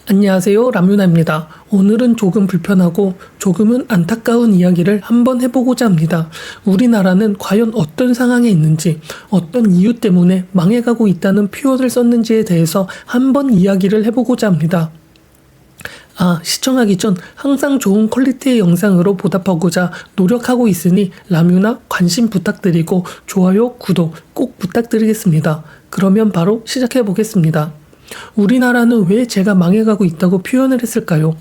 안녕하세요, 라뮤나입니다. 오늘은 조금 불편하고 조금은 안타까운 이야기를 한번 해보고자 합니다. 우리나라는 과연 어떤 상황에 있는지, 어떤 이유 때문에 망해가고 있다는 표현을 썼는지에 대해서 한번 이야기를 해보고자 합니다. 시청하기 전 항상 좋은 퀄리티의 영상으로 보답하고자 노력하고 있으니 라뮤나 관심 부탁드리고 좋아요, 구독 꼭 부탁드리겠습니다. 그러면 바로 시작해 보겠습니다. 우리나라는 왜 제가 망해가고 있다고 표현을 했을까요?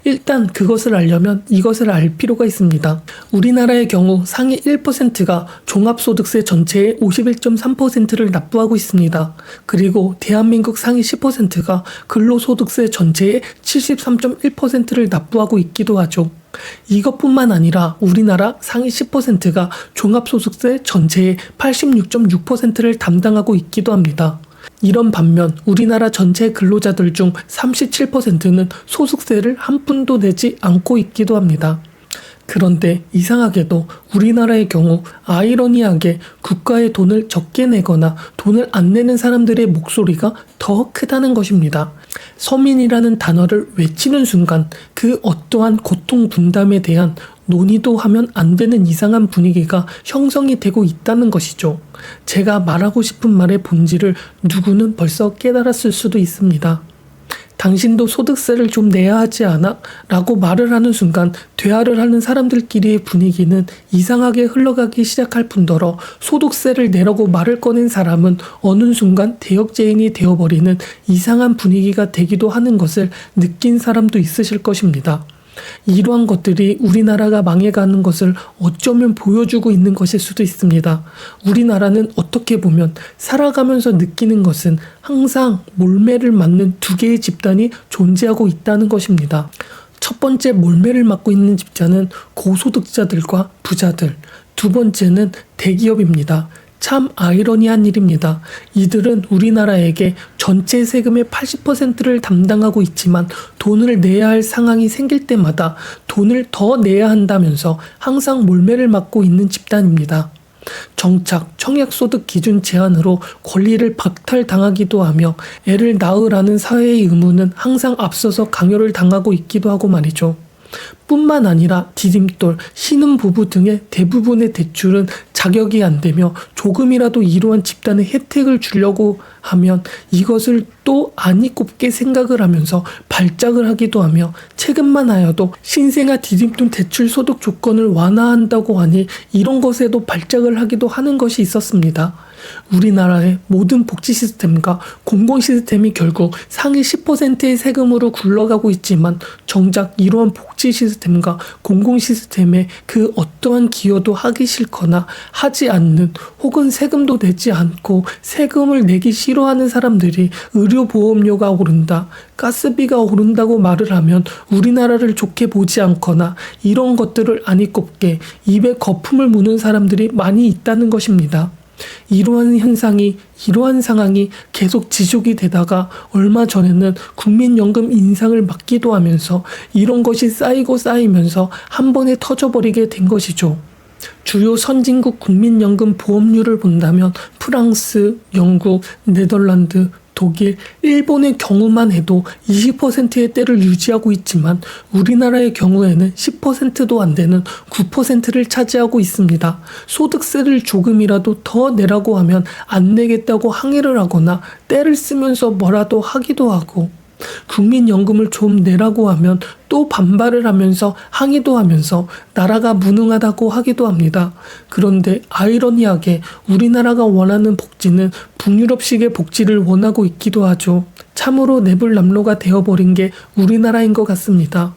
일단 그것을 알려면 이것을 알 필요가 있습니다. 우리나라의 경우 상위 1%가 종합소득세 전체의 51.3%를 납부하고 있습니다. 그리고 대한민국 상위 10%가 근로소득세 전체의 73.1%를 납부하고 있기도 하죠. 이것뿐만 아니라 우리나라 상위 10%가 종합소득세 전체의 86.6%를 담당하고 있기도 합니다. 이런 반면 우리나라 전체 근로자들 중 37%는 소득세를 한 푼도 내지 않고 있기도 합니다. 그런데 이상하게도 우리나라의 경우 아이러니하게 국가에 돈을 적게 내거나 돈을 안 내는 사람들의 목소리가 더 크다는 것입니다. 서민이라는 단어를 외치는 순간 그 어떠한 고통 분담에 대한 논의도 하면 안 되는 이상한 분위기가 형성이 되고 있다는 것이죠. 제가 말하고 싶은 말의 본질을 누구는 벌써 깨달았을 수도 있습니다. 당신도 소득세를 좀 내야 하지 않아? 라고 말을 하는 순간 대화를 하는 사람들끼리의 분위기는 이상하게 흘러가기 시작할 뿐더러 소득세를 내라고 말을 꺼낸 사람은 어느 순간 대역죄인이 되어버리는 이상한 분위기가 되기도 하는 것을 느낀 사람도 있으실 것입니다. 이러한 것들이 우리나라가 망해가는 것을 어쩌면 보여주고 있는 것일 수도 있습니다. 우리나라는 어떻게 보면 살아가면서 느끼는 것은 항상 몰매를 맞는 두 개의 집단이 존재하고 있다는 것입니다. 첫 번째 몰매를 맞고 있는 집단은 고소득자들과 부자들, 두 번째는 대기업입니다. 참 아이러니한 일입니다. 이들은 우리나라에게 전체 세금의 80%를 담당하고 있지만 돈을 내야 할 상황이 생길 때마다 돈을 더 내야 한다면서 항상 몰매를 맞고 있는 집단입니다. 정착, 청약소득 기준 제한으로 권리를 박탈당하기도 하며 애를 낳으라는 사회의 의무는 항상 앞서서 강요를 당하고 있기도 하고 말이죠. 뿐만 아니라 디딤돌, 신혼부부 등의 대부분의 대출은 자격이 안 되며 조금이라도 이러한 집단의 혜택을 주려고 하면 이것을 또 아니 꼽게 생각을 하면서 발작을 하기도 하며 최근만 하여도 신생아 디딤돌 대출 소득 조건을 완화한다고 하니 이런 것에도 발작을 하기도 하는 것이 있었습니다. 우리나라의 모든 복지 시스템과 공공 시스템이 결국 상위 10%의 세금으로 굴러가고 있지만 정작 이러한 복지 시스템과 공공 시스템에 그 어떠한 기여도 하기 싫거나 하지 않는 혹은 세금도 내지 않고 세금을 내기 싫어하는 사람들이 의료보험료가 오른다, 가스비가 오른다고 말을 하면 우리나라를 좋게 보지 않거나 이런 것들을 아니 꼽게 입에 거품을 무는 사람들이 많이 있다는 것입니다. 이러한 이러한 상황이 계속 지속이 되다가 얼마 전에는 국민연금 인상을 막기도 하면서 이런 것이 쌓이고 쌓이면서 한 번에 터져버리게 된 것이죠. 주요 선진국 국민연금 보험료를 본다면 프랑스, 영국, 네덜란드, 독일, 일본의 경우만 해도 20%의 때를 유지하고 있지만 우리나라의 경우에는 10%도 안 되는 9%를 차지하고 있습니다. 소득세를 조금이라도 더 내라고 하면 안 내겠다고 항의를 하거나 때를 쓰면서 뭐라도 하기도 하고 국민연금을 좀 내라고 하면 또 반발을 하면서 항의도 하면서 나라가 무능하다고 하기도 합니다. 그런데 아이러니하게 우리나라가 원하는 복지는 북유럽식의 복지를 원하고 있기도 하죠. 참으로 내불남로가 되어버린 게 우리나라인 것 같습니다.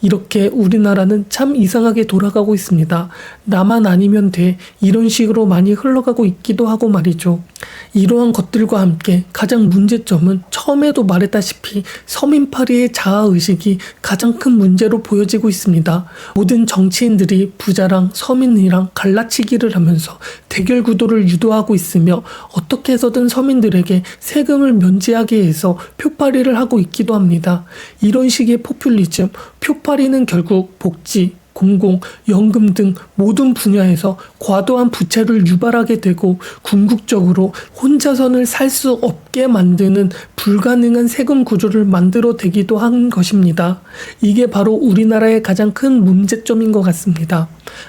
이렇게 우리나라는 참 이상하게 돌아가고 있습니다. 나만 아니면 돼, 이런 식으로 많이 흘러가고 있기도 하고 말이죠. 이러한 것들과 함께 가장 문제점은 처음에도 말했다시피 서민파리의 자아의식이 가장 큰 문제로 보여지고 있습니다. 모든 정치인들이 부자랑 서민이랑 갈라치기를 하면서 대결 구도를 유도하고 있으며 어떻게 해서든 서민들에게 세금을 면제하게 해서 표파리를 하고 있기도 합니다. 이런 식의 포퓰리즘, 표파리는 결국 복지, 공공, 연금 등 모든 분야에서 과도한 부채를 유발하게 되고 궁극적으로 혼자서는 살 수 없게 만드는 불가능한 세금 구조를 만들어내기도 한 것입니다. 이게 바로 우리나라의 가장 큰 문제점인 것 같습니다.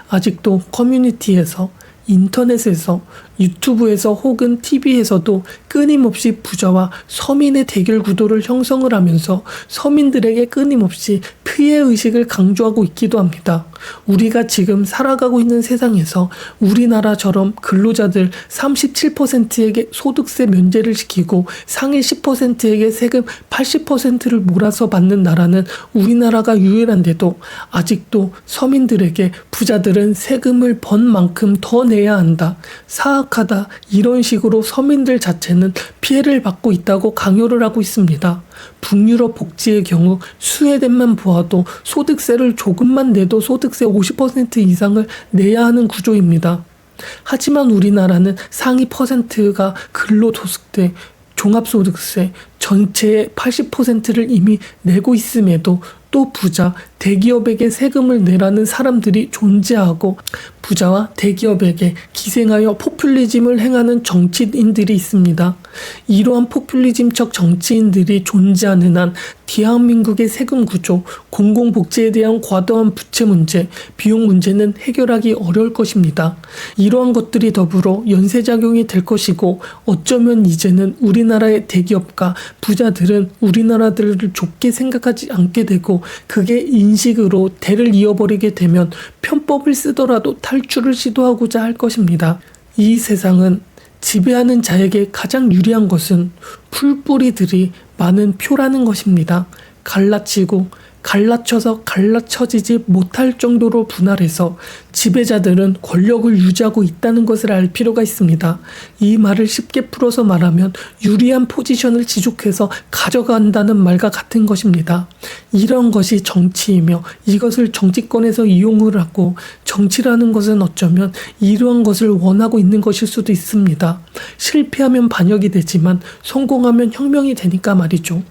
아직도 커뮤니티에서, 인터넷에서, 유튜브에서 혹은 TV에서도 끊임없이 부자와 서민의 대결 구도를 형성을 하면서 서민들에게 끊임없이 피해의식을 강조하고 있기도 합니다. 우리가 지금 살아가고 있는 세상에서 우리나라처럼 근로자들 37%에게 소득세 면제를 시키고 상위 10%에게 세금 80%를 몰아서 받는 나라는 우리나라가 유일한데도 아직도 서민들에게 부자들은 세금을 번 만큼 더 내야 한다, 사악하다, 이런 식으로 서민들 자체는 피해를 받고 있다고 강요를 하고 있습니다. 북유럽 복지의 경우 스웨덴만 보아도 소득세를 조금만 내도 소득세 50% 이상을 내야 하는 구조입니다. 하지만 우리나라는 상위 퍼센트가 근로소득세, 종합소득세 전체의 80%를 이미 내고 있음에도 또 부자, 대기업에게 세금을 내라는 사람들이 존재하고 부자와 대기업에게 기생하여 포퓰리즘을 행하는 정치인들이 있습니다. 이러한 포퓰리즘적 정치인들이 존재하는 한 대한민국의 세금 구조, 공공복지에 대한 과도한 부채 문제, 비용 문제는 해결하기 어려울 것입니다. 이러한 것들이 더불어 연쇄작용이 될 것이고 어쩌면 이제는 우리나라의 대기업과 부자들은 우리나라들을 좁게 생각하지 않게 되고 그게 인식으로 대를 이어버리게 되면 편법을 쓰더라도 탈출을 시도하고자 할 것입니다. 이 세상은 지배하는 자에게 가장 유리한 것은 풀뿌리들이 많은 표라는 것입니다. 갈라치고 갈라쳐서 갈라쳐지지 못할 정도로 분할해서 지배자들은 권력을 유지하고 있다는 것을 알 필요가 있습니다. 이 말을 쉽게 풀어서 말하면 유리한 포지션을 지속해서 가져간다는 말과 같은 것입니다. 이런 것이 정치이며 이것을 정치권에서 이용을 하고 정치라는 것은 어쩌면 이러한 것을 원하고 있는 것일 수도 있습니다. 실패하면 반역이 되지만 성공하면 혁명이 되니까 말이죠.